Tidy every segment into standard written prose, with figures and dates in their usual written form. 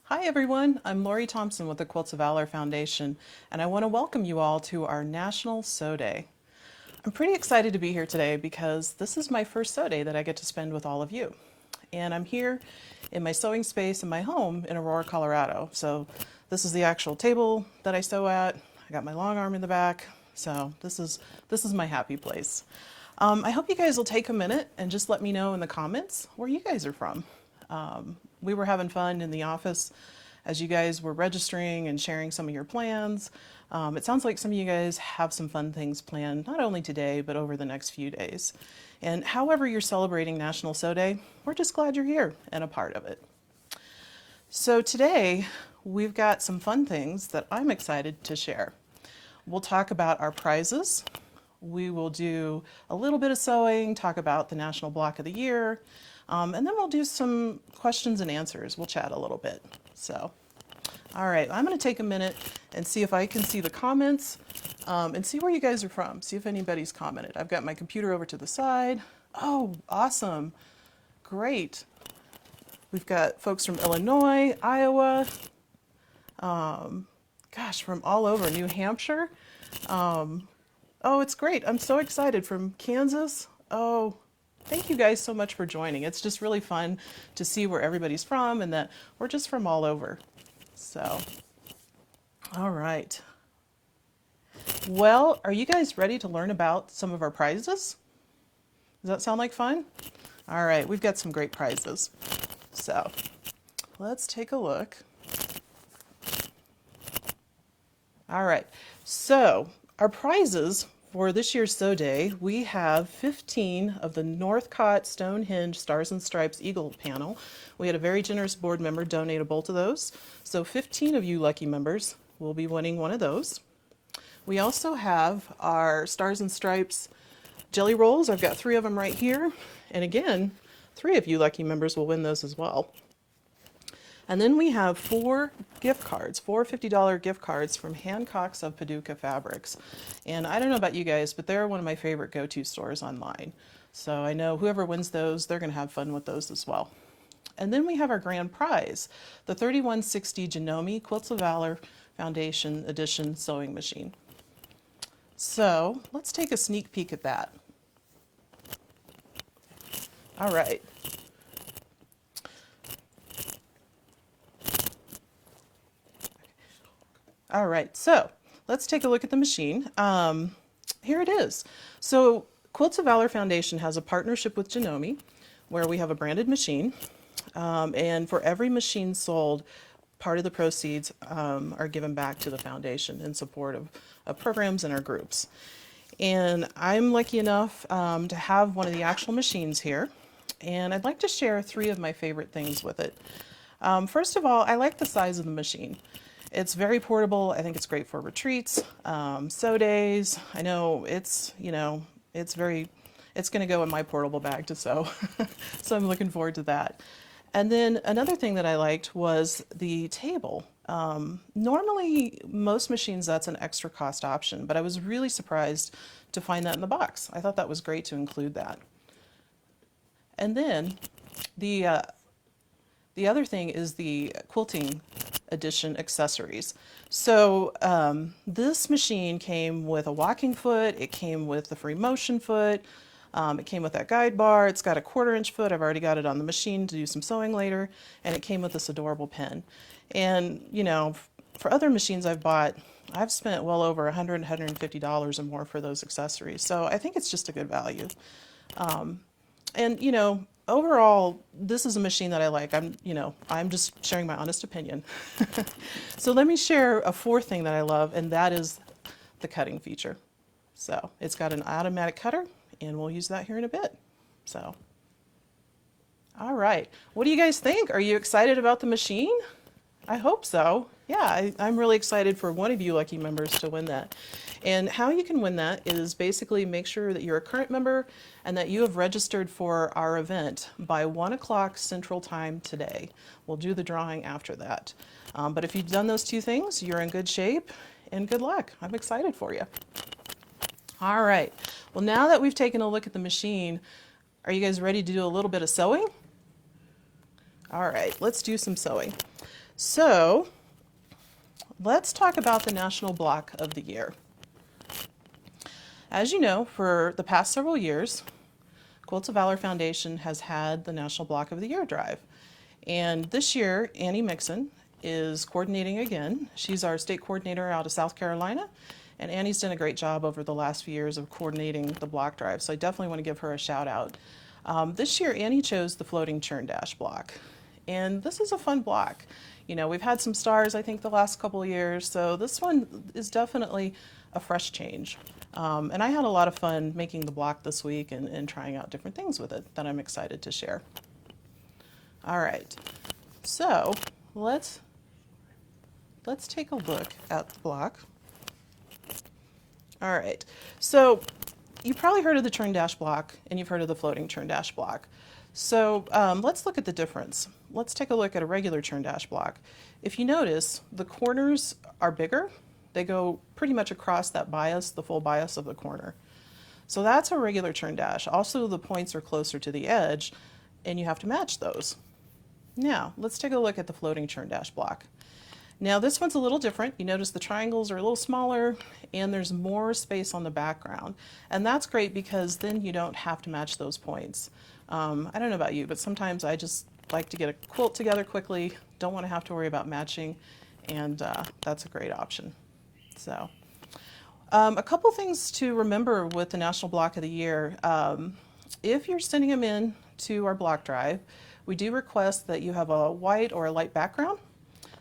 Hi everyone, I'm Lori Thompson with the Quilts of Valor Foundation, and I want to welcome you all to our National Sew Day. I'm pretty excited to be here today because this is my first sew day that I get to spend with all of you. And I'm here in my sewing space in my home in Aurora, Colorado. So this is the actual table that I sew at. I got my long arm in the back, so this is my happy place. I hope you guys will take a minute and just let me know in the comments where you guys are from. We were having fun in the office as you guys were registering and sharing some of your plans. It sounds like some of you guys have some fun things planned, not only today, but over the next few days. And however you're celebrating National Sew Day, we're just glad you're here and a part of it. So today, we've got some fun things that I'm excited to share. We'll talk about our prizes. We will do a little bit of sewing, talk about the National Block of the Year, and then we'll do some questions and answers. We'll chat a little bit. So, all right, I'm going to take a minute and see if I can see the comments and see where you guys are from, see if anybody's commented. I've got my computer over to the side. Oh, awesome. Great. We've got folks from Illinois, Iowa, gosh, from all over, New Hampshire. Oh, it's great. I'm so excited. From Kansas. Oh, thank you guys so much for joining. It's just really fun to see where everybody's from and that we're just from all over. So, all right. Well, are you guys ready to learn about some of our prizes? Does that sound like fun? All right, we've got some great prizes. So, let's take a look. All right, so our prizes for this year's Sew Day, we have 15 of the Northcott Stonehenge Stars and Stripes Eagle panel. We had a very generous board member donate a bolt of those. So 15 of you lucky members will be winning one of those. We also have our Stars and Stripes jelly rolls. I've got 3 of them right here. And again, 3 of you lucky members will win those as well. And then we have 4 gift cards, 4 $50 gift cards from Hancock's of Paducah Fabrics. And I don't know about you guys, but they're one of my favorite go-to stores online. So I know whoever wins those, they're going to have fun with those as well. And then we have our grand prize, the 3160 Janome Quilts of Valor Foundation Edition sewing machine. So let's take a sneak peek at that. All right. All right, so let's take a look at the machine. Here it is. So Quilts of Valor Foundation has a partnership with Janome where we have a branded machine. And for every machine sold, part of the proceeds are given back to the foundation in support of programs in our groups. And I'm lucky enough to have one of the actual machines here. And I'd like to share 3 of my favorite things with it. First of all, I like the size of the machine. It's very portable. I think it's great for retreats, sew days. I know it's going to go in my portable bag to sew. So I'm looking forward to that. And then another thing that I liked was the table. Normally, most machines, that's an extra cost option, but I was really surprised to find that in the box. I thought that was great to include that. And then the other thing is the quilting edition accessories. So this machine came with a walking foot, it came with the free motion foot, it came with that guide bar, it's got a 1/4-inch foot, I've already got it on the machine to do some sewing later, and it came with this adorable pen. And you know, for other machines I've bought, I've spent well over $100, $150 or more for those accessories. So I think it's just a good value. And you know, overall, this is a machine that I like. I'm just sharing my honest opinion. So let me share a 4th thing that I love, and that is the cutting feature. So it's got an automatic cutter, and we'll use that here in a bit. So, all right. What do you guys think? Are you excited about the machine? I hope so. Yeah, I'm really excited for one of you lucky members to win that. And how you can win that is basically make sure that you're a current member and that you have registered for our event by 1 o'clock Central Time today. We'll do the drawing after that. But if you've done those 2 things, you're in good shape and good luck. I'm excited for you. All right. Well, now that we've taken a look at the machine, are you guys ready to do a little bit of sewing? All right, let's do some sewing. So let's talk about the National Block of the Year. As you know, for the past several years, Quilts of Valor Foundation has had the National Block of the Year drive. And this year, Annie Mixon is coordinating again. She's our state coordinator out of South Carolina, and Annie's done a great job over the last few years of coordinating the block drive, so I definitely want to give her a shout out. This year, Annie chose the floating churn dash block, and this is a fun block. You know, we've had some stars, I think, the last couple of years, so this one is definitely a fresh change. And I had a lot of fun making the block this week and trying out different things with it that I'm excited to share. All right, so let's take a look at the block. All right, so you've probably heard of the churn dash block and you've heard of the floating churn dash block. So let's look at the difference. Let's take a look at a regular churn dash block. If you notice, the corners are bigger. They go pretty much across that bias, the full bias of the corner. So that's a regular churn dash. Also, the points are closer to the edge and you have to match those. Now, let's take a look at the floating churn dash block. Now, this one's a little different. You notice the triangles are a little smaller and there's more space on the background. And that's great because then you don't have to match those points. I don't know about you, but sometimes I just like to get a quilt together quickly, don't want to have to worry about matching, and that's a great option. So, a couple things to remember with the National Block of the Year. If you're sending them in to our block drive, we do request that you have a white or a light background,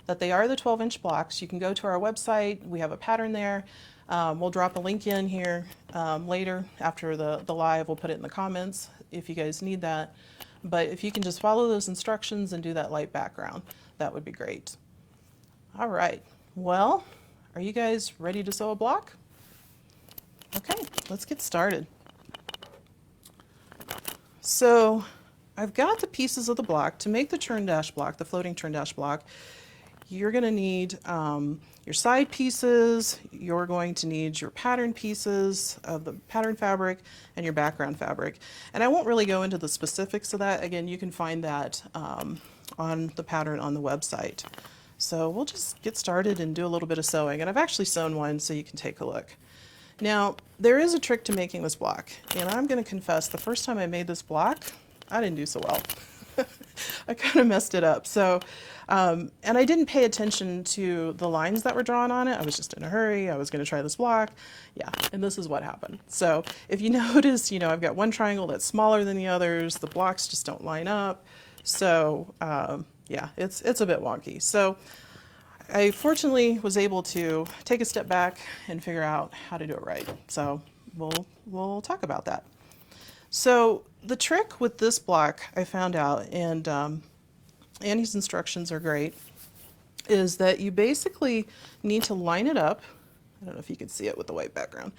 that they are the 12-inch blocks. You can go to our website. We have a pattern there. We'll drop a link in here later after the live. We'll put it in the comments if you guys need that. But if you can just follow those instructions and do that light background, that would be great. All right. Well, are you guys ready to sew a block? Okay, let's get started. So I've got the pieces of the block. To make the churn dash block, the floating churn dash block, you're going to need your side pieces, you're going to need your pattern pieces of the pattern fabric, and your background fabric. And I won't really go into the specifics of that. Again, you can find that on the pattern on the website. So we'll just get started and do a little bit of sewing. And I've actually sewn one so you can take a look. Now, there is a trick to making this block. And I'm going to confess, the first time I made this block, I didn't do so well. I kind of messed it up. So, and I didn't pay attention to the lines that were drawn on it. I was just in a hurry. I was going to try this block. Yeah, and this is what happened. So if you notice, you know, I've got one triangle that's smaller than the others. The blocks just don't line up. So yeah, it's a bit wonky. So I fortunately was able to take a step back and figure out how to do it right. So we'll talk about that. So the trick with this block I found out, and Annie's instructions are great, is that you basically need to line it up. I don't know if you can see it with the white background,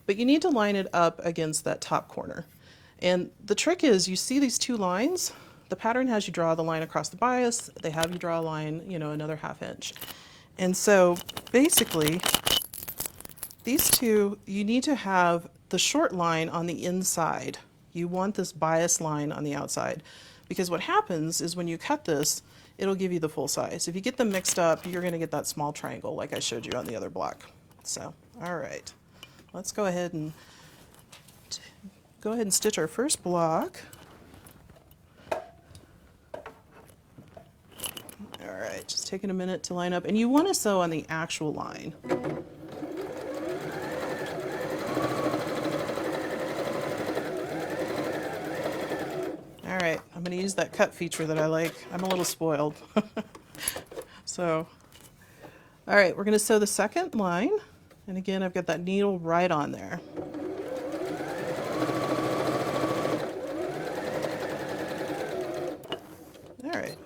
but you need to line it up against that top corner. And the trick is, you see these two lines? The pattern has you draw the line across the bias. They have you draw a line, you know, another ½ inch. And so basically, these two, you need to have the short line on the inside. You want this bias line on the outside, because what happens is when you cut this, it'll give you the full size. If you get them mixed up, you're going to get that small triangle like I showed you on the other block. So, all right, let's go ahead and stitch our first block. All right, just taking a minute to line up, and you want to sew on the actual line. All right, I'm going to use that cut feature that I like. I'm a little spoiled. So, all right, we're going to sew the second line. And again, I've got that needle right on there. All right.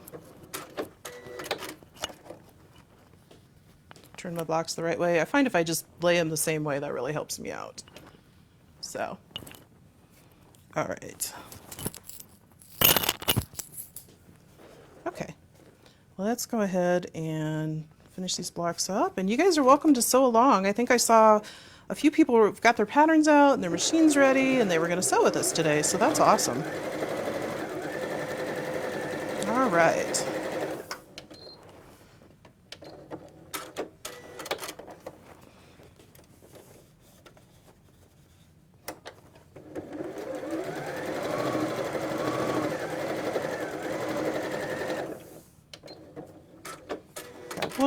Turn my blocks the right way. I find if I just lay them the same way, that really helps me out. So, all right. Okay, well, let's go ahead and finish these blocks up. And you guys are welcome to sew along. I think I saw a few people who've got their patterns out and their machines ready, and they were going to sew with us today, so that's awesome. All right.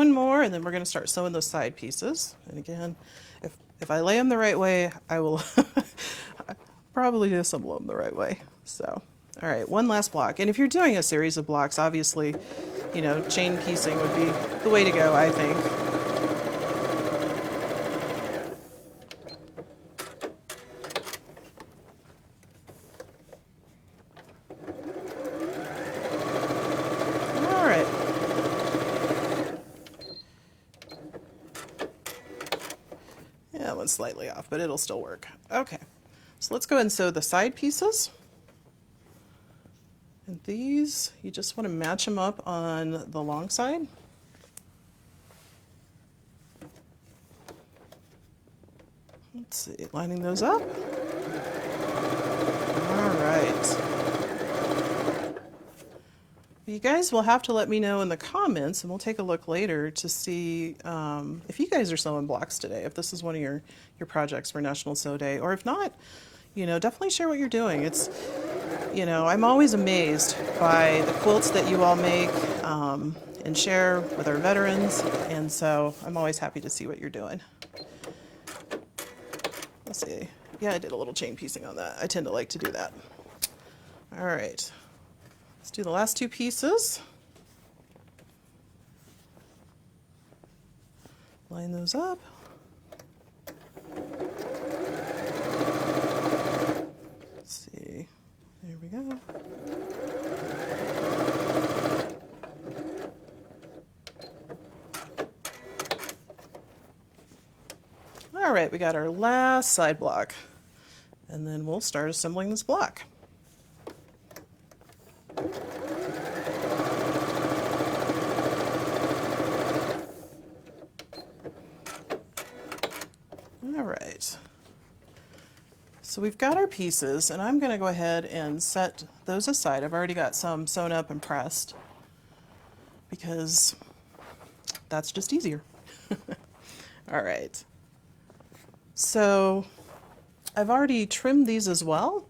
one more, and then we're going to start sewing those side pieces. And again, if I lay them the right way, I will probably assemble them the right way. So, all right, one last block. And if you're doing a series of blocks, obviously, you know, chain piecing would be the way to go, I think. All right. Yeah, that one's slightly off, but it'll still work. Okay, so let's go ahead and sew the side pieces. And these, you just want to match them up on the long side. Let's see, lining those up. All right. You guys will have to let me know in the comments, and we'll take a look later to see if you guys are sewing blocks today, if this is one of your projects for National Sew Day, or if not, you know, definitely share what you're doing. It's, you know, I'm always amazed by the quilts that you all make and share with our veterans, and so I'm always happy to see what you're doing. Let's see. Yeah, I did a little chain piecing on that. I tend to like to do that. All right. Let's do the last two pieces. Line those up. Let's see. There we go. All right, we got our last side block, and then we'll start assembling this block. All right, so we've got our pieces, and I'm going to go ahead and set those aside. I've already got some sewn up and pressed because that's just easier. All right, so I've already trimmed these as well.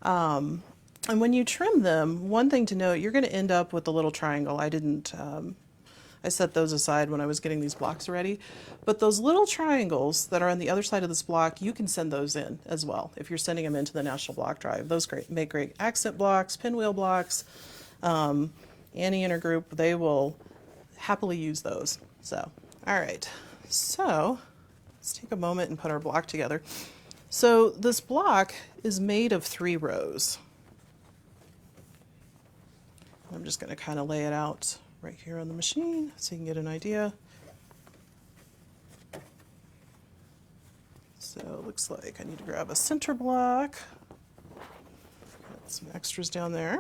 And when you trim them, one thing to note, you're going to end up with a little triangle. I set those aside when I was getting these blocks ready. But those little triangles that are on the other side of this block, you can send those in as well if you're sending them into the National Block Drive. Those make great accent blocks, pinwheel blocks. Any intergroup, they will happily use those. So, all right. So let's take a moment and put our block together. So this block is made of 3 rows. I'm just going to kind of lay it out right here on the machine so you can get an idea. So it looks like I need to grab a center block. Got some extras down there.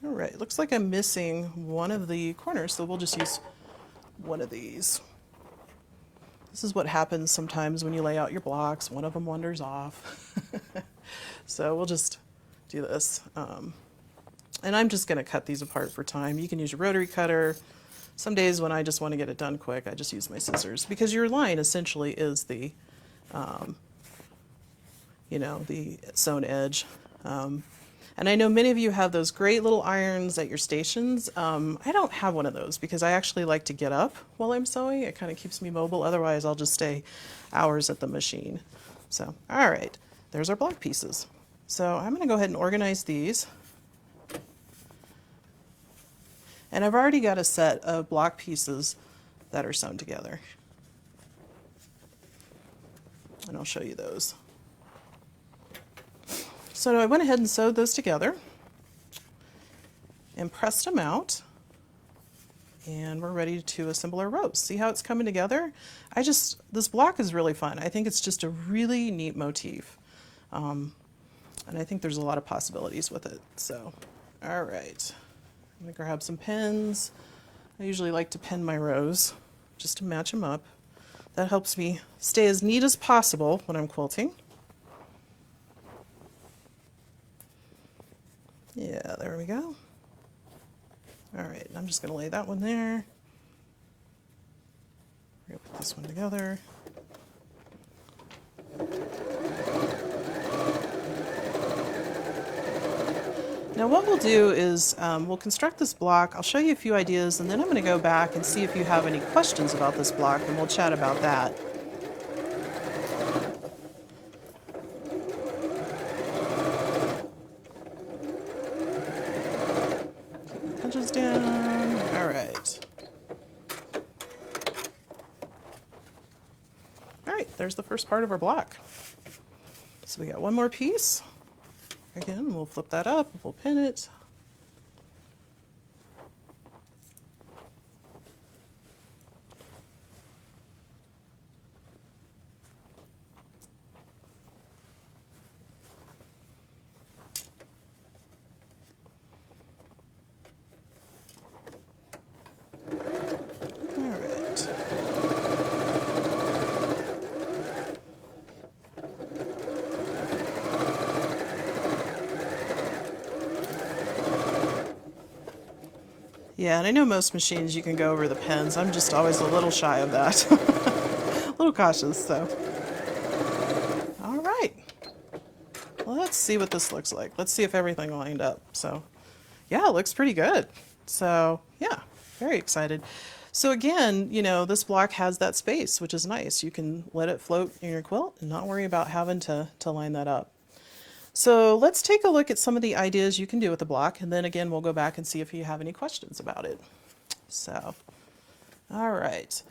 All right, looks like I'm missing one of the corners, so we'll just use one of these. This is what happens sometimes when you lay out your blocks. One of them wanders off. So we'll just do this. And I'm just going to cut these apart for time. You can use your rotary cutter. Some days when I just want to get it done quick, I just use my scissors, because your line essentially is the, you know, the sewn edge. And I know many of you have those great little irons at your stations. I don't have one of those because I actually like to get up while I'm sewing. It kind of keeps me mobile. Otherwise, I'll just stay hours at the machine. So, all right, there's our block pieces. So I'm going to go ahead and organize these. And I've already got a set of block pieces that are sewn together. And I'll show you those. So I went ahead and sewed those together and pressed them out, and we're ready to assemble our rows. See how it's coming together? This block is really fun. I think it's just a really neat motif. And I think there's a lot of possibilities with it. So, all right, I'm gonna grab some pins. I usually like to pin my rows just to match them up. That helps me stay as neat as possible when I'm quilting. Yeah, there we go. All right, I'm just going to lay that one there. We're going to put this one together. Now what we'll do is we'll construct this block. I'll show you a few ideas, and then I'm going to go back and see if you have any questions about this block, and we'll chat about that. Edges down. All right. All right, there's the first part of our block. So we got one more piece. Again, we'll flip that up, we'll pin it. Yeah, and I know most machines you can go over the pins. I'm just always a little shy of that. A little cautious, so. All right. Let's see what this looks like. Let's see if everything lined up. So, yeah, it looks pretty good. So, yeah, very excited. So again, you know, this block has that space, which is nice. You can let it float in your quilt and not worry about having to line that up. So let's take a look at some of the ideas you can do with the block, and then again we'll go back and see if you have any questions about it. So, all right.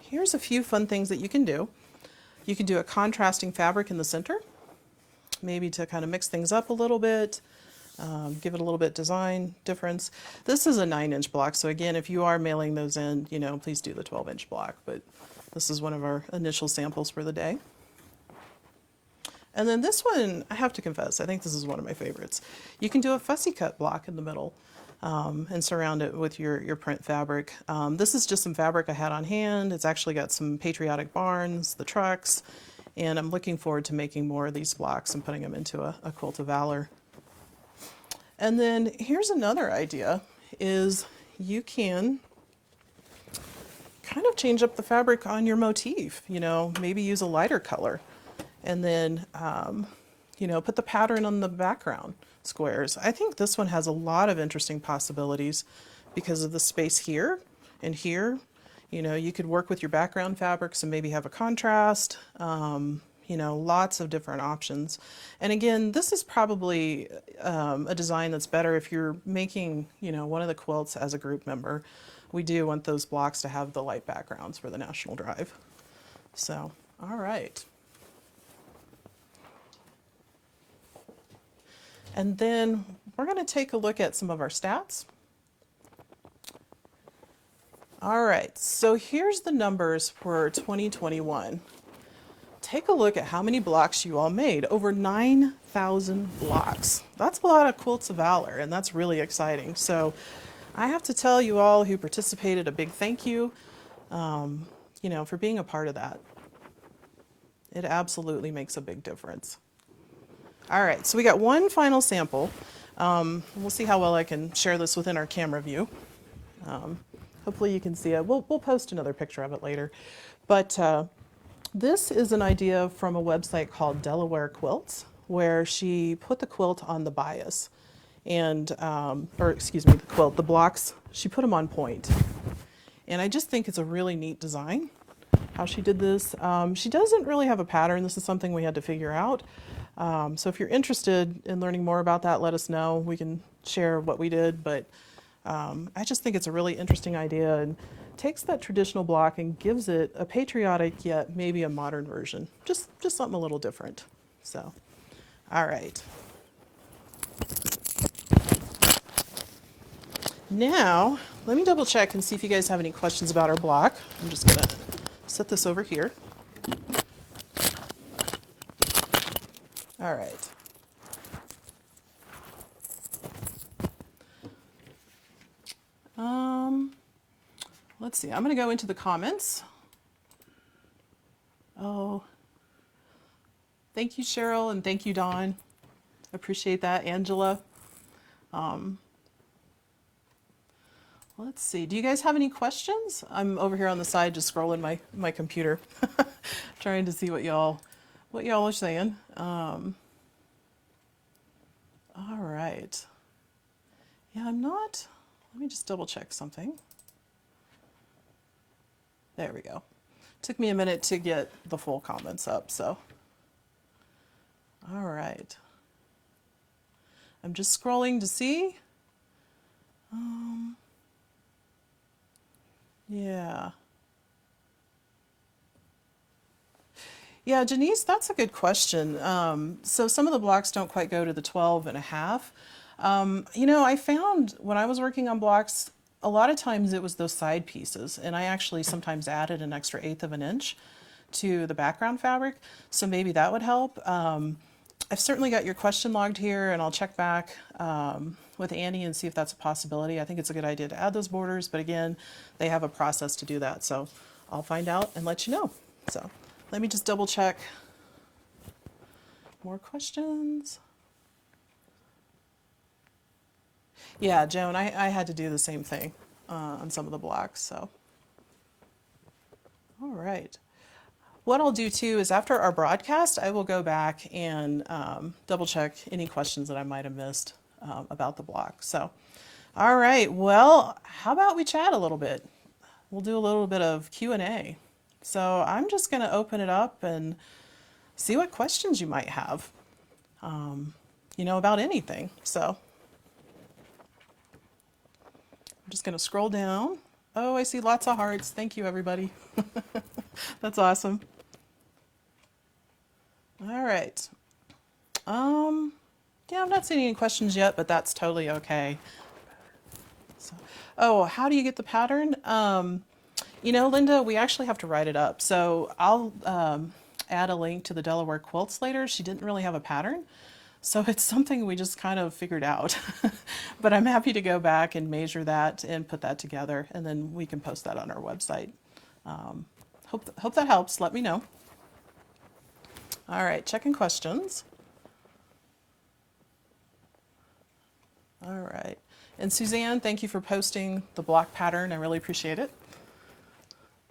Here's a few fun things that you can do. You can do a contrasting fabric in the center, maybe to kind of mix things up a little bit, give it a little bit design difference. This is a 9-inch block, so again, if you are mailing those in, you know, please do the 12-inch block, but this is one of our initial samples for the day. And then this one, I have to confess, I think this is one of my favorites. You can do a fussy cut block in the middle and surround it with your print fabric. This is just some fabric I had on hand. It's actually got some patriotic barns, the trucks, and I'm looking forward to making more of these blocks and putting them into a quilt of valor. And then here's another idea, is you can kind of change up the fabric on your motif, you know, maybe use a lighter color, and then, you know, put the pattern on the background squares. I think this one has a lot of interesting possibilities because of the space here and here. You know, you could work with your background fabrics and maybe have a contrast, you know, lots of different options. And again, this is probably a design that's better if you're making, you know, one of the quilts as a group member. We do want those blocks to have the light backgrounds for the National Drive. So, all right. And then we're going to take a look at some of our stats. All right, so here's the numbers for 2021. Take a look at how many blocks you all made. Over 9,000 blocks. That's a lot of quilts of valor, and that's really exciting. So I have to tell you all who participated a big thank you, you know, for being a part of that. It absolutely makes a big difference. All right, so we got one final sample. We'll see how well I can share this within our camera view. Hopefully you can see it. We'll post another picture of it later. But this is an idea from a website called Delaware Quilts, where she put the quilt on the bias. And, or excuse me, the blocks, she put them on point. And I just think it's a really neat design, how she did this. She doesn't really have a pattern. This is something we had to figure out. So if you're interested in learning more about that, let us know. We can share what we did, but I just think it's a really interesting idea and takes that traditional block and gives it a patriotic yet maybe a modern version. Just something a little different. So, all right. Now, let me double check and see if you guys have any questions about our block. I'm just gonna set this over here. All right. Let's see, I'm gonna go into the comments. Oh, thank you, Cheryl, and thank you, Dawn. Appreciate that, Angela. Let's see, do you guys have any questions? I'm over here on the side just scrolling my computer, trying to see what y'all what y'all are saying. All right. Yeah, I'm not, let me just double check something. There we go. Took me a minute to get the full comments up, so. All right. I'm just scrolling to see. Yeah. Yeah, Janice, that's a good question. So some of the blocks don't quite go to the 12 and a half. You know, I found when I was working on blocks, a lot of times it was those side pieces, and I actually sometimes added an extra eighth of an inch to the background fabric, so maybe that would help. I've certainly got your question logged here, and I'll check back with Annie and see if that's a possibility. I think it's a good idea to add those borders, but again, they have a process to do that, so I'll find out and let you know. So let me just double check. More questions? Yeah, Joan, I had to do the same thing on some of the blocks, so. All right. What I'll do too is after our broadcast, I will go back and double check any questions that I might have missed about the block. So, all right, well, how about we chat a little bit? We'll do a little bit of Q&A. So I'm just gonna open it up and see what questions you might have, you know, about anything. So I'm just gonna scroll down. Oh, I see lots of hearts. Thank you, everybody. That's awesome. All right. Yeah, I'm not seeing any questions yet, but that's totally okay. So, oh, how do you get the pattern? You know, Linda, we actually have to write it up. So I'll add a link to the Delaware Quilts later. She didn't really have a pattern, so it's something we just kind of figured out. But I'm happy to go back and measure that and put that together, and then we can post that on our website. Hope that helps. Let me know. All right, checking questions. All right. And Suzanne, thank you for posting the block pattern. I really appreciate it.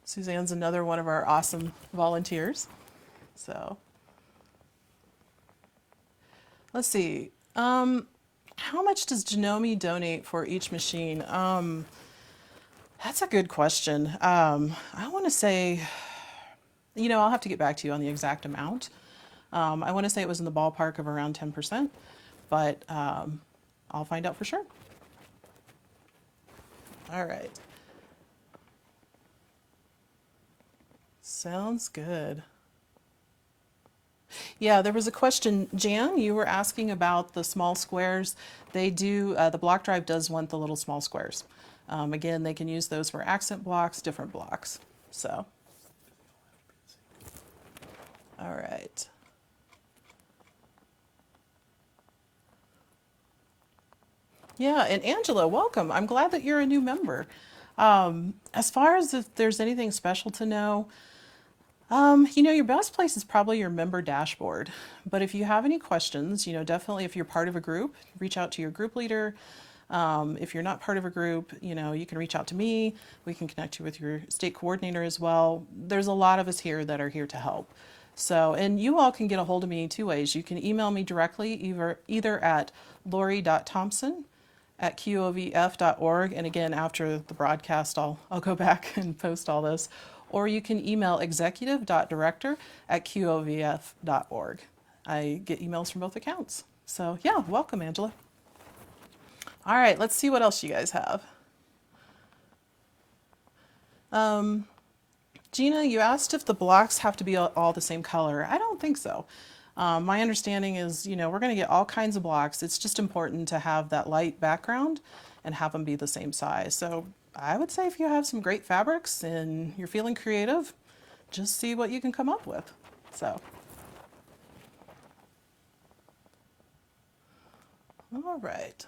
Suzanne's another one of our awesome volunteers. So let's see. How much does Janome donate for each machine? That's a good question. I want to say, you know, I'll have to get back to you on the exact amount. I want to say it was in the ballpark of around 10%, but I'll find out for sure. All right. Sounds good. Yeah, there was a question, Jan, you were asking about the small squares. They do, the block drive does want the little small squares. Again, they can use those for accent blocks, different blocks. So, all right. Yeah, and Angela, welcome. I'm glad that you're a new member. As far as if there's anything special to know, you know, your best place is probably your member dashboard. But if you have any questions, you know, definitely if you're part of a group, reach out to your group leader. If you're not part of a group, you know, you can reach out to me. We can connect you with your state coordinator as well. There's a lot of us here that are here to help. So, and you all can get a hold of me two ways. You can email me directly, either at lori.thompson@qovf.org. And again, after the broadcast, I'll go back and post all this. Or you can email executive.director@qovf.org. I get emails from both accounts. So yeah, welcome, Angela. All right, let's see what else you guys have. Gina, you asked if the blocks have to be all the same color. I don't think so. My understanding is, you know, we're going to get all kinds of blocks. It's just important to have that light background and have them be the same size. So I would say if you have some great fabrics and you're feeling creative, just see what you can come up with. So, all right.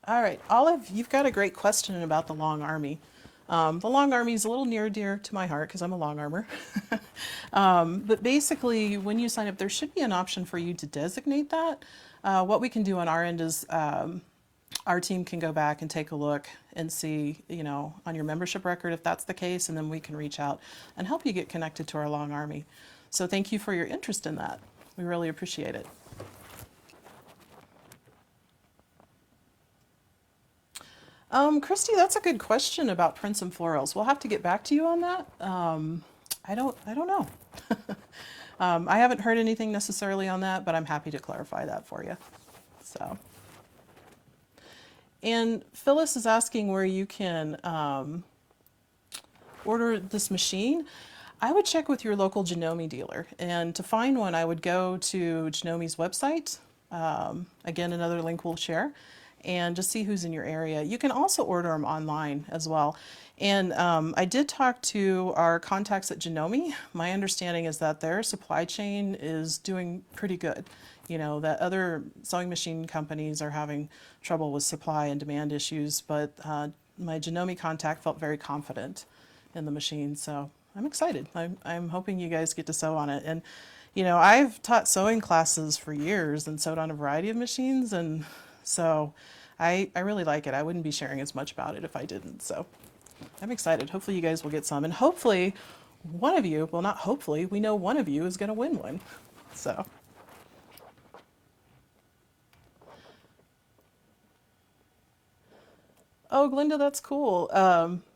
All right, Olive, you've got a great question about the Long Army. The Long Army is a little near and dear to my heart because I'm a Long Armor. But basically, when you sign up, there should be an option for you to designate that. What we can do on our end is our team can go back and take a look and see, you know, on your membership record if that's the case, and then we can reach out and help you get connected to our long army. So thank you for your interest in that. We really appreciate it. Christy, that's a good question about prints and florals. We'll have to get back to you on that. I don't know. I haven't heard anything necessarily on that, but I'm happy to clarify that for you. So, and Phyllis is asking where you can order this machine. I would check with your local Janome dealer, and to find one, I would go to Janome's website. Again, another link we'll share, and just see who's in your area. You can also order them online as well. And I did talk to our contacts at Janome. My understanding is that their supply chain is doing pretty good. You know, that other sewing machine companies are having trouble with supply and demand issues, but my Janome contact felt very confident in the machine, so I'm excited. I'm hoping you guys get to sew on it. And, you know, I've taught sewing classes for years and sewed on a variety of machines, and so I really like it. I wouldn't be sharing as much about it if I didn't, so I'm excited. Hopefully you guys will get some, and hopefully one of you, well, not hopefully, we know one of you is going to win one, so. Oh, Glinda, that's cool.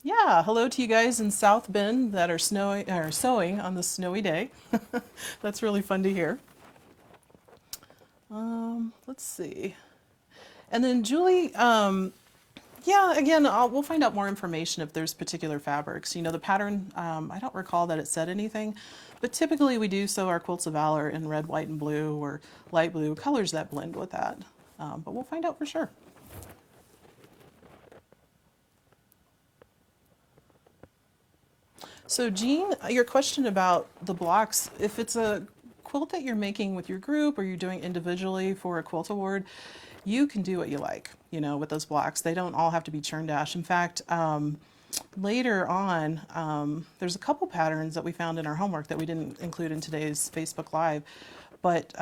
Yeah, hello to you guys in South Bend that are sewing on this snowy day. That's really fun to hear. Let's see. And then Julie, yeah, again, we'll find out more information if there's particular fabrics. You know, the pattern, I don't recall that it said anything, but typically we do sew our Quilts of Valor in red, white, and blue, or light blue, colors that blend with that. But we'll find out for sure. So Jean, your question about the blocks, if it's a quilt that you're making with your group or you're doing individually for a quilt award, you can do what you like, you know, with those blocks. They don't all have to be churn dash. In fact, later on, there's a couple patterns that we found in our homework that we didn't include in today's Facebook Live, but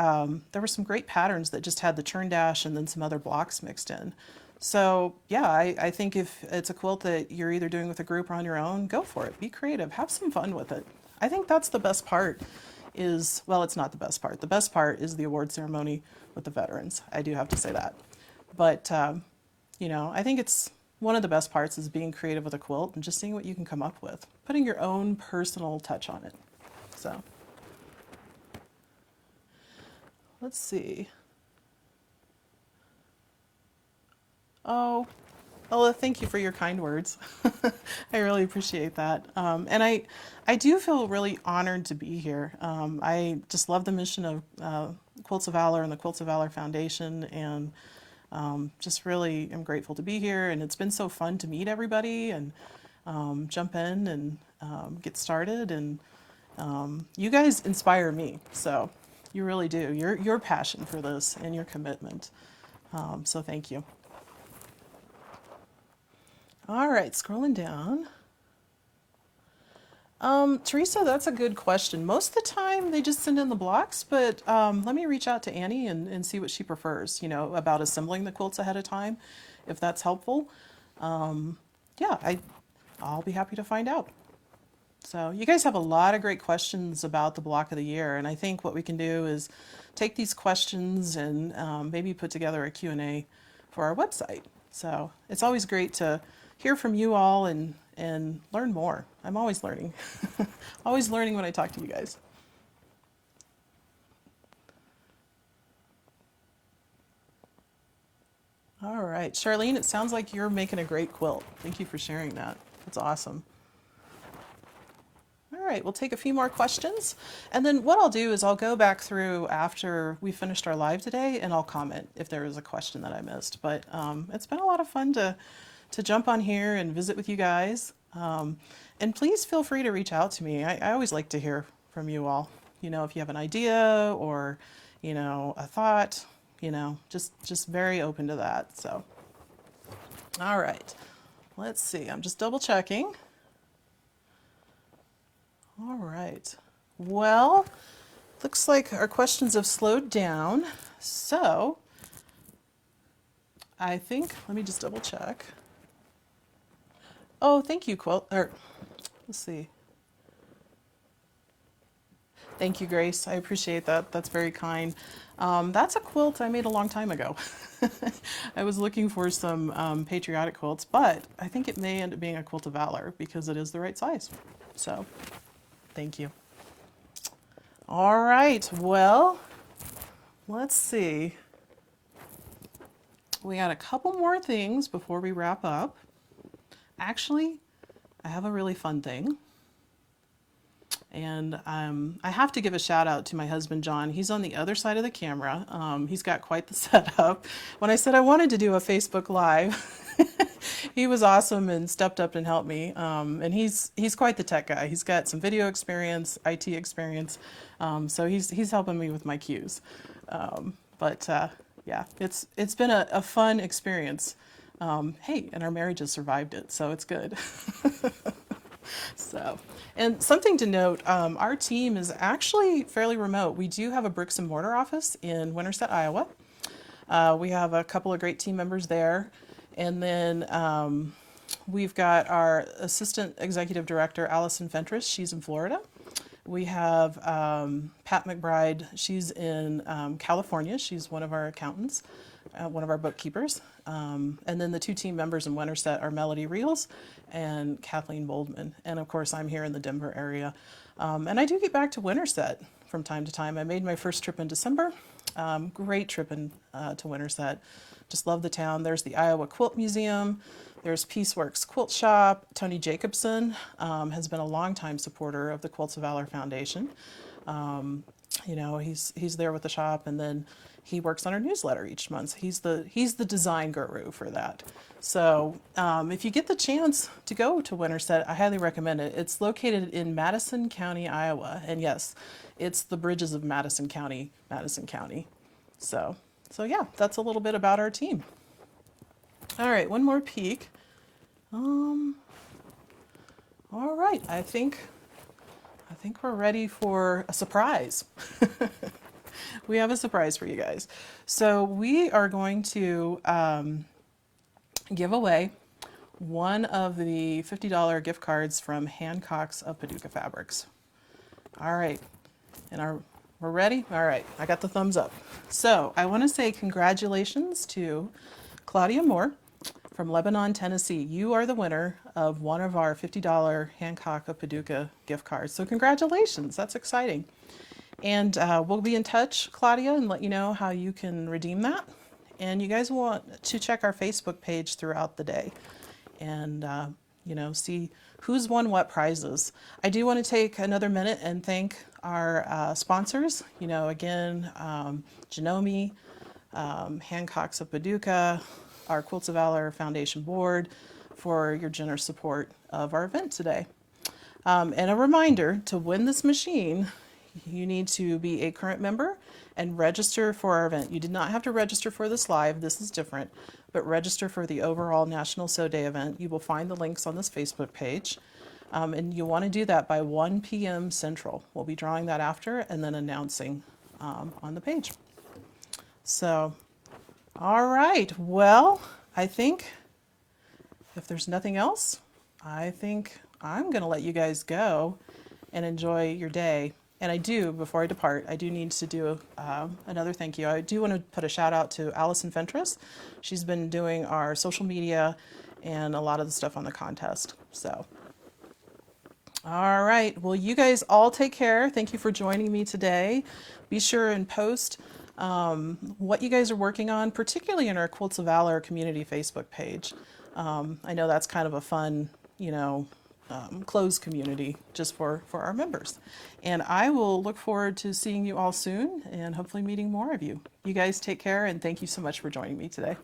there were some great patterns that just had the churn dash and then some other blocks mixed in. So yeah, I think if it's a quilt that you're either doing with a group or on your own, go for it. Be creative. Have some fun with it. I think that's the best part is, well, it's not the best part. The best part is the award ceremony with the veterans. I do have to say that. But, you know, I think it's one of the best parts is being creative with a quilt and just seeing what you can come up with. Putting your own personal touch on it. So, let's see. Oh, Ella, thank you for your kind words. I really appreciate that. And I do feel really honored to be here. I just love the mission of Quilts of Valor and the Quilts of Valor Foundation, and just really am grateful to be here. And it's been so fun to meet everybody and jump in and get started. And you guys inspire me, so you really do. Your passion for this and your commitment. So thank you. All right, scrolling down. Teresa, that's a good question. Most of the time they just send in the blocks, but let me reach out to Annie and see what she prefers, you know, about assembling the quilts ahead of time, if that's helpful. Yeah, I'll be happy to find out. So you guys have a lot of great questions about the block of the year, and I think what we can do is take these questions and maybe put together a Q&A for our website. So it's always great to hear from you all and learn more. I'm always learning. Always learning when I talk to you guys. All right, Charlene, it sounds like you're making a great quilt. Thank you for sharing that. That's awesome. All right, we'll take a few more questions. And then what I'll do is I'll go back through after we finished our live today and I'll comment if there was a question that I missed. But it's been a lot of fun to jump on here and visit with you guys. And please feel free to reach out to me. I always like to hear from you all. You know, if you have an idea or, you know, a thought, you know, just very open to that. So, all right, let's see. I'm just double checking. All right. Well, looks like our questions have slowed down. So I think, let me just double check. Oh, thank you, let's see. Thank you, Grace. I appreciate that. That's very kind. That's a quilt I made a long time ago. I was looking for some patriotic quilts, but I think it may end up being a quilt of valor because it is the right size. So, thank you. All right, well, let's see. We got a couple more things before we wrap up. Actually, I have a really fun thing. And I have to give a shout out to my husband, John. He's on the other side of the camera. He's got quite the setup. When I said I wanted to do a Facebook Live, he was awesome and stepped up and helped me. And he's quite the tech guy. He's got some video experience, IT experience. So he's helping me with my cues. Yeah, it's been a fun experience. Hey, and our marriage has survived it, so it's good. So, and something to note, our team is actually fairly remote. We do have a bricks and mortar office in Winterset, Iowa. We have a couple of great team members there. And then we've got our Assistant Executive Director, Allison Fentress. She's in Florida. We have Pat McBride. She's in California. She's one of our accountants, one of our bookkeepers. And then the two team members in Winterset are Melody Reels and Kathleen Boldman. And of course, I'm here in the Denver area. And I do get back to Winterset from time to time. I made my first trip in December. Great trip to Winterset. Just love the town. There's the Iowa Quilt Museum. There's Pieceworks Quilt Shop. Tony Jacobson has been a longtime supporter of the Quilts of Valor Foundation. You know, he's there with the shop, and then he works on our newsletter each month. He's the design guru for that. So if you get the chance to go to Winterset, I highly recommend it. It's located in Madison County, Iowa, and yes, it's the bridges of Madison County. So yeah, that's a little bit about our team. All right, one more peek. All right, I think we're ready for a surprise. We have a surprise for you guys. So we are going to give away one of the $50 gift cards from Hancock's of Paducah Fabrics. All right, and we're ready? All right, I got the thumbs up. So I want to say congratulations to Claudia Moore from Lebanon, Tennessee. You are the winner of one of our $50 Hancock of Paducah gift cards. So congratulations, that's exciting. And we'll be in touch, Claudia, and let you know how you can redeem that. And you guys want to check our Facebook page throughout the day and, you know, see who's won what prizes. I do want to take another minute and thank our sponsors, you know, again, Janome, Hancock's of Paducah, our Quilts of Valor Foundation Board for your generous support of our event today. And a reminder, to win this machine, you need to be a current member and register for our event. You did not have to register for this live, this is different, but register for the overall National Sew Day event. You will find the links on this Facebook page. And you want to do that by 1 p.m. Central. We'll be drawing that after and then announcing on the page. So, all right, well, I think if there's nothing else, I think I'm going to let you guys go and enjoy your day. And I do, before I depart, I do need to do another thank you. I do want to put a shout out to Allison Fentress. She's been doing our social media and a lot of the stuff on the contest. So, all right, well, you guys all take care. Thank you for joining me today. Be sure and post what you guys are working on, particularly in our Quilts of Valor community Facebook page. I know that's kind of a fun, you know, closed community just for our members. And I will look forward to seeing you all soon and hopefully meeting more of you. You guys take care, and thank you so much for joining me today.